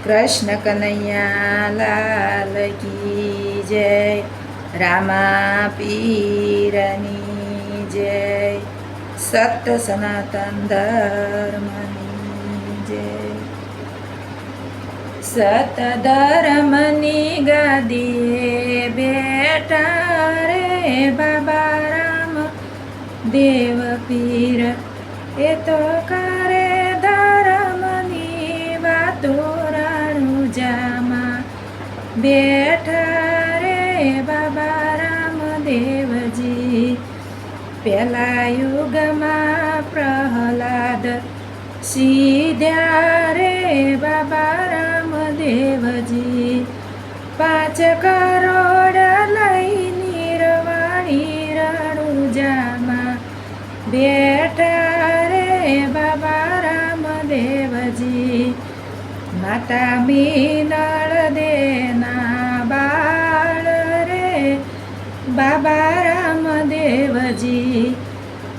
કૃષ્ણ કનૈયા લાલ કી જય, રામા પીરની જય, સત્ય સનાતન ધર્મની જય. સત ધર્મની ગાદીએ બેઠા રે બાબા રામ દેવ પીર, એ તો કરે ધર્મની વાતો રાણુજામાં બેઠા રે બાબા રામદેવજી. પહેલા યુગમાં પ્રહલાદ સીધ્યા રે બાબા રામદેવજી. 5 કરોડ લઈ નિર્વાણી રણુજામાં બેઠા રે બાબા રામદેવજી. માતા મીનળ દેના બાળ રે બાબા રામદેવજી.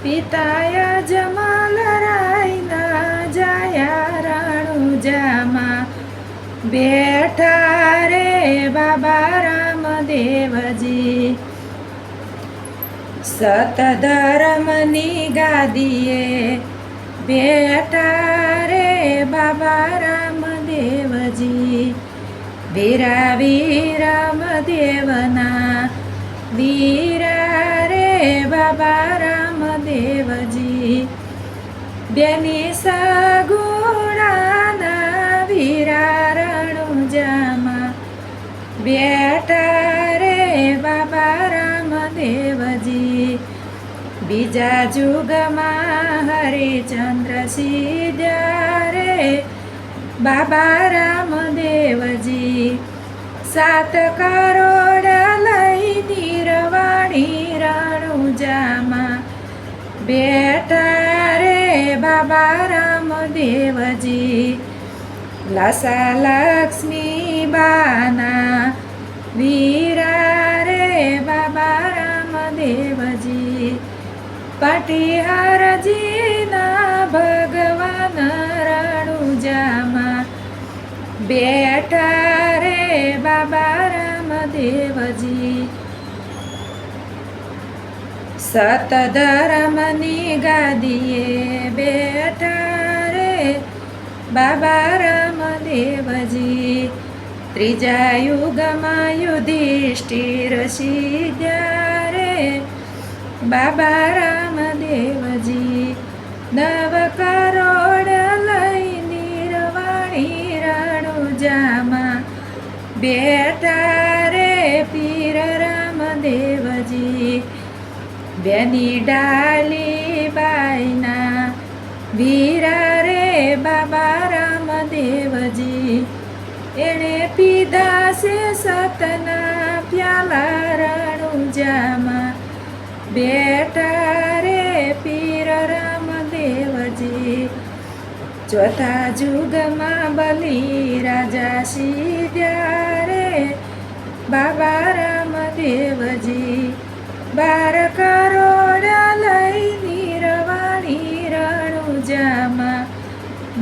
પિતાય જમાલ રાયના જાયા રણુજામાં બેઠા રે બાબા રામદેવજી. સત ધર્મની ગાદીએ બેઠા રે બાબા રામદેવજી. વીરા રામદેવના વીરા રે બાબા રામદેવજી. બેની સગુણાના વીરા રણુજામાં બેઠા રે બાબા રામદેવજી. બીજા જુગમાં હરિચંદ્ર સીધ્યા રે બાબા રામદેવજી. 7 કરોડ લઈ નિર્વાણી રણુજામાં બેઠા રે બાબા રામદેવજી. લાસા લક્ષ્મી બાના વીરા રે બાબા રામદેવજી. પાટીહારજીના ભગવાન રણુજામાં બેઠા રે બાબા રામદેવજી. સત ધર્મની ગાદીએ બેઠા રે બાબા રામદેવજી. ત્રીજા યુગમાં યુધિષ્ઠિર સીધ્યા રે બાબા રામદેવજી. 9 કરોડ લઈ નિર્વાણી રણુજામાં બેઠા રે પીર રામદેવજી. બેની ડાલી બાઈના વીરા રે બાબા રામદેવજી. એણે પીધા છે સતના પ્યાલા રણુજામાં બેઠા રે પીર રામદેવજી. ચોથા જુગમાં બલી રાજા સીધ્યા રે બાબા રામદેવજી. 12 કરોડ લઈ નિર્વાણી રણુજામાં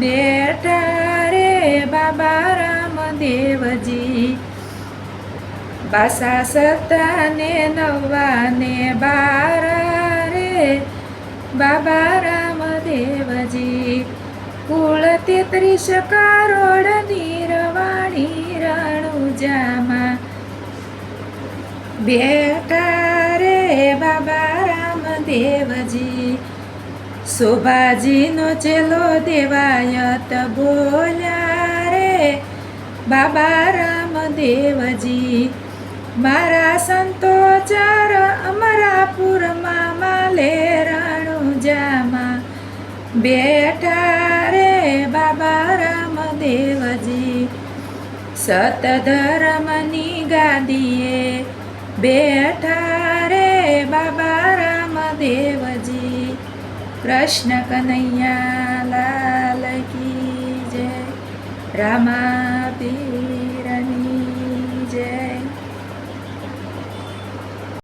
બેઠા રે બાબા રામદેવજી. 62 ને 9 ને 12 રે બાબા રામદેવજી. કુળ 33 કરોડ નિર્વાણી રણુજામાં બેઠા રે બાબા રામદેવજી. શોભાજીનો ચેલો દેવાયત બોલ્યા રે બાબા રામદેવજી. મારા સંતો ચાર અમરાપુરમાં માલે રણુજામાં બેઠા રે બાબા રામદેવજી. સત ધર્મની ગાદીએ બેઠા રે બાબા રામદેવજી. કૃષ્ણ કનૈયા લાલ કી જય, રામા